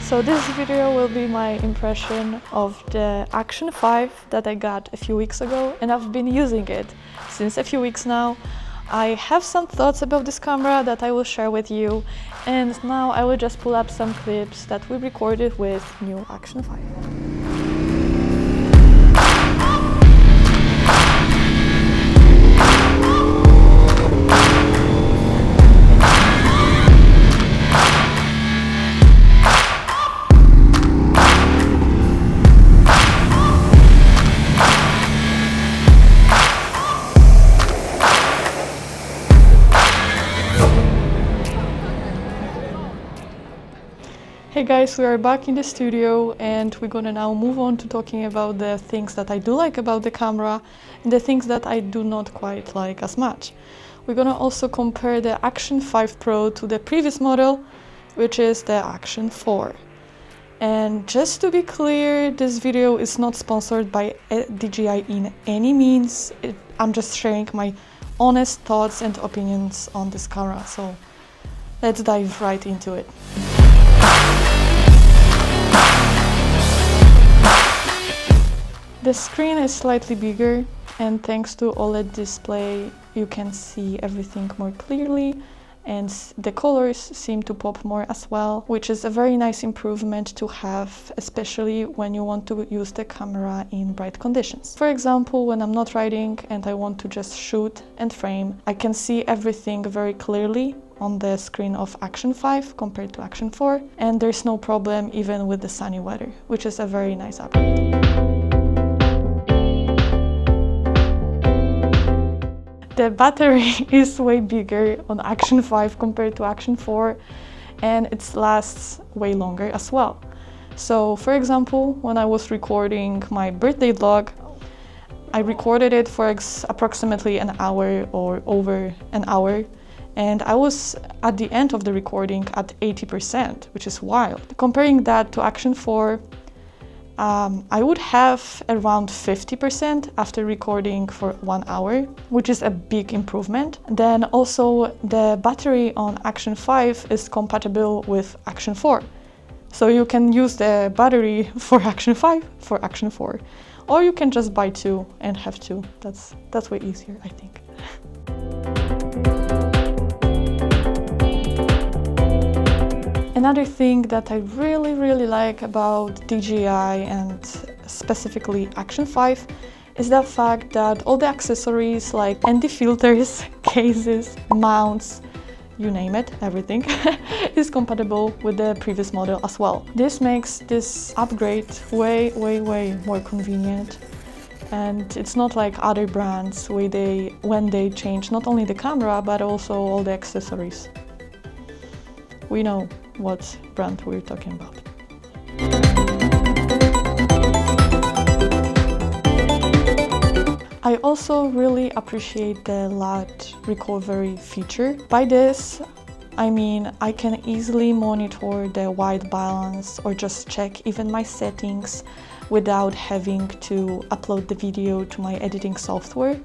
So this video will be my impression of the Action 5 that I got a few weeks ago, and I've been using it since a few weeks now. I have some thoughts about this camera that I will share with you, and now I will just pull up some clips that we recorded with new Action 5. Hey guys, we are back in the studio and we're gonna now move on to talking about the things that I do like about the camera and the things that I do not quite like as much. We're gonna also compare the Action 5 Pro to the previous model, which is the Action 4. And just to be clear, this video is not sponsored by DJI in any means. I'm just sharing my honest thoughts and opinions on this camera, so let's dive right into it. The screen is slightly bigger, and thanks to OLED display you can see everything more clearly, and the colors seem to pop more as well, which is a very nice improvement to have, especially when you want to use the camera in bright conditions. For example, when I'm not riding and I want to just shoot and frame, I can see everything very clearly on the screen of Action 5 compared to Action 4, and there's no problem even with the sunny weather, which is a very nice upgrade. The battery is way bigger on Action 5 compared to Action 4, and it lasts way longer as well. So, for example, when I was recording my birthday vlog, I recorded it for approximately an hour or over an hour, and I was at the end of the recording at 80%, which is wild. Comparing that to Action 4, I would have around 50% after recording for 1 hour, which is a big improvement. Then also the battery on Action 5 is compatible with Action 4. So you can use the battery for Action 5 for Action 4. Or you can just buy two and have two. That's way easier, I think. Another thing that I really like about DJI and specifically Action 5 is the fact that all the accessories like Endy Filters, cases, mounts, you name it, everything is compatible with the previous model as well. This makes this upgrade way more convenient, and it's not like other brands when they change not only the camera but also all the accessories. We know what brand we're talking about. I also really appreciate the light recovery feature. By this, I mean I can easily monitor the white balance or just check even my settings without having to upload the video to my editing software.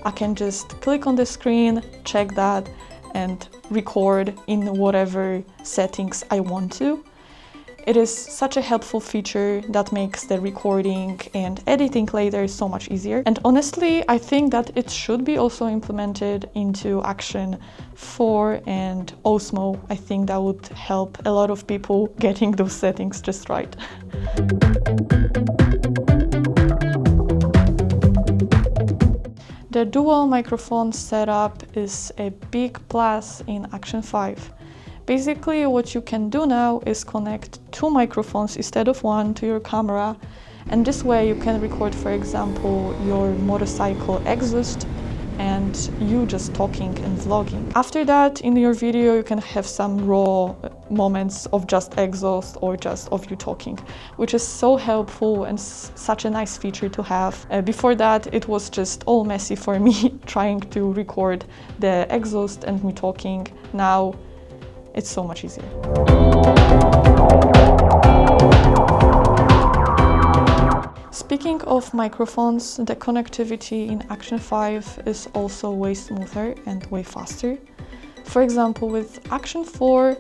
I can just click on the screen, check that, and record in whatever settings I want to. It is such a helpful feature that makes the recording and editing later so much easier. And honestly, I think that it should be also implemented into Action 4 and Osmo. I think that would help a lot of people getting those settings just right. The dual microphone setup is a big plus in Action 5. Basically, what you can do now is connect two microphones instead of one to your camera, and this way you can record, for example, your motorcycle exhaust and you just talking and vlogging. After that, in your video you can have some raw moments of just exhaust or just of you talking, which is so helpful and such a nice feature to have. Before that, it was just all messy for me trying to record the exhaust and me talking. Now it's so much easier. Speaking of microphones, the connectivity in Action 5 is also way smoother and way faster. For example, with Action 4,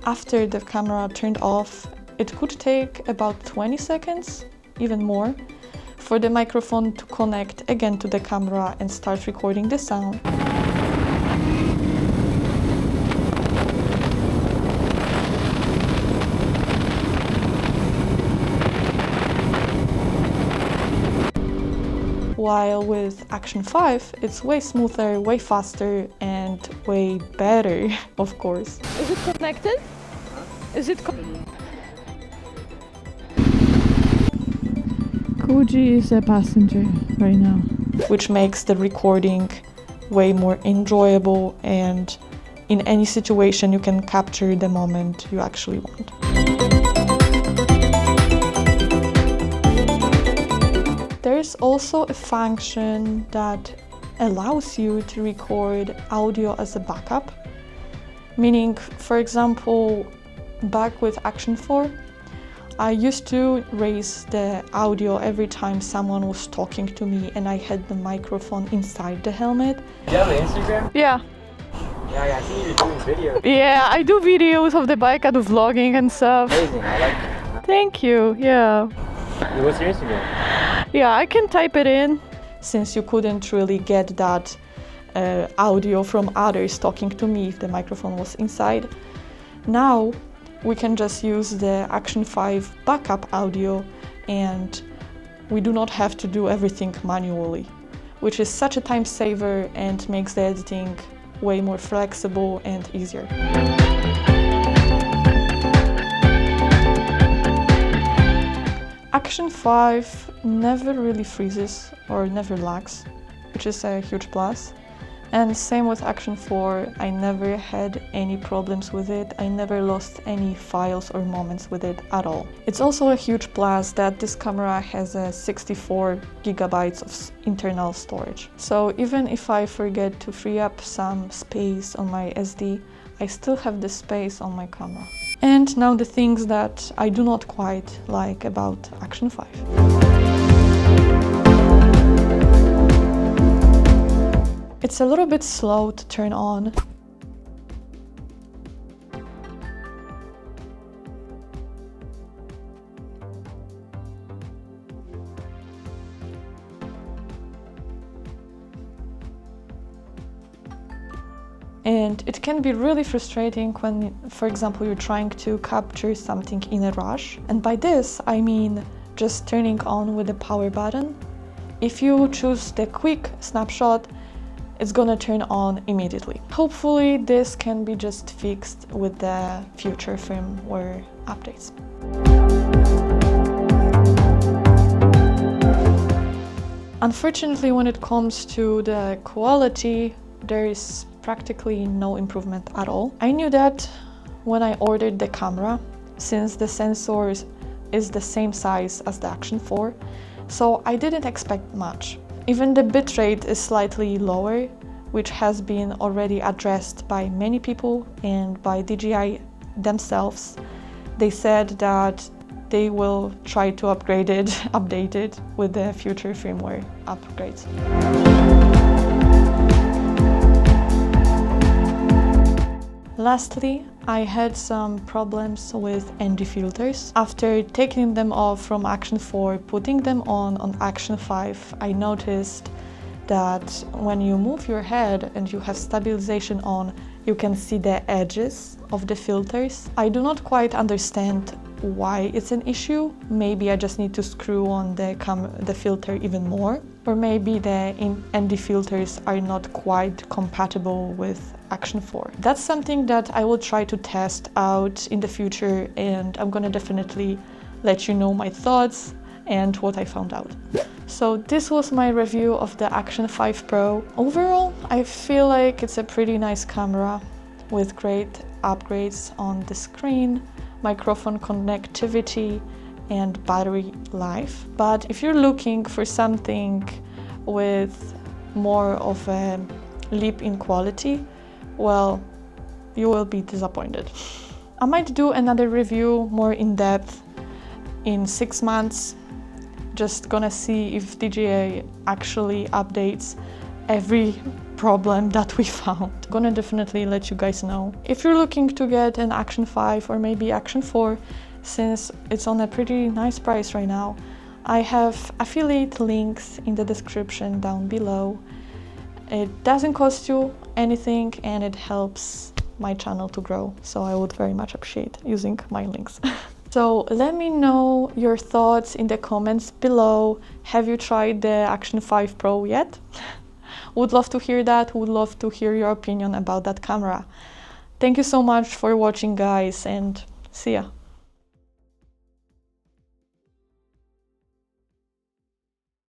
after the camera turned off, it could take about 20 seconds, even more, for the microphone to connect again to the camera and start recording the sound. While with Action 5, it's way smoother, way faster, and way better, of course. Is it connected? Is it Koji is a passenger right now. Which makes the recording way more enjoyable, and in any situation you can capture the moment you actually want. There's also a function that allows you to record audio as a backup. Meaning, for example, back with Action 4, I used to raise the audio every time someone was talking to me and I had the microphone inside the helmet. Do you have an Instagram? Yeah. Yeah, I see you're doing videos. Yeah, I do videos of the bike, I do vlogging and stuff. Amazing, I like it. Thank you, yeah. What's your Instagram? Yeah, I can type it in. Since you couldn't really get that audio from others talking to me if the microphone was inside, now we can just use the Action 5 backup audio and we do not have to do everything manually, which is such a time saver and makes the editing way more flexible and easier. Action 5 never really freezes or never lags, which is a huge plus. And same with Action 4, I never had any problems with it, I never lost any files or moments with it at all. It's also a huge plus that this camera has a 64 gigabytes of internal storage. So even if I forget to free up some space on my SD, I still have the space on my camera. And now the things that I do not quite like about Action 5. It's a little bit slow to turn on. And it can be really frustrating when, for example, you're trying to capture something in a rush. And by this, I mean just turning on with the power button. If you choose the quick snapshot, it's gonna turn on immediately. Hopefully this can be just fixed with the future firmware updates. Unfortunately, when it comes to the quality, there is practically no improvement at all. I knew that when I ordered the camera, since the sensor is the same size as the Action 4, so I didn't expect much. Even the bitrate is slightly lower, which has been already addressed by many people and by DJI themselves. They said that they will try to upgrade it, update it with the future firmware upgrades. Lastly, I had some problems with Endy Filters. After taking them off from Action 4, putting them on Action 5, I noticed that when you move your head and you have stabilization on, you can see the edges of the filters. I do not quite understand why it's an issue. Maybe I just need to screw on the filter even more. Or maybe the Endy filters are not quite compatible with Action 4. That's something that I will try to test out in the future, and I'm gonna definitely let you know my thoughts and what I found out. So this was my review of the Action 5 Pro. Overall, I feel like it's a pretty nice camera with great upgrades on the screen, microphone connectivity, and battery life. But if you're looking for something with more of a leap in quality, well, you will be disappointed. I might do another review more in depth in 6 months. Just gonna see if DJI actually updates every problem that we found. Gonna definitely let you guys know. If you're looking to get an Action 5 or maybe Action 4, since it's on a pretty nice price right now. I have affiliate links in the description down below. It doesn't cost you anything and it helps my channel to grow, so I would very much appreciate using my links. So let me know your thoughts in the comments below. Have you tried the Action 5 Pro yet? Would love to hear that, would love to hear your opinion about that camera. Thank you so much for watching, guys, and see ya.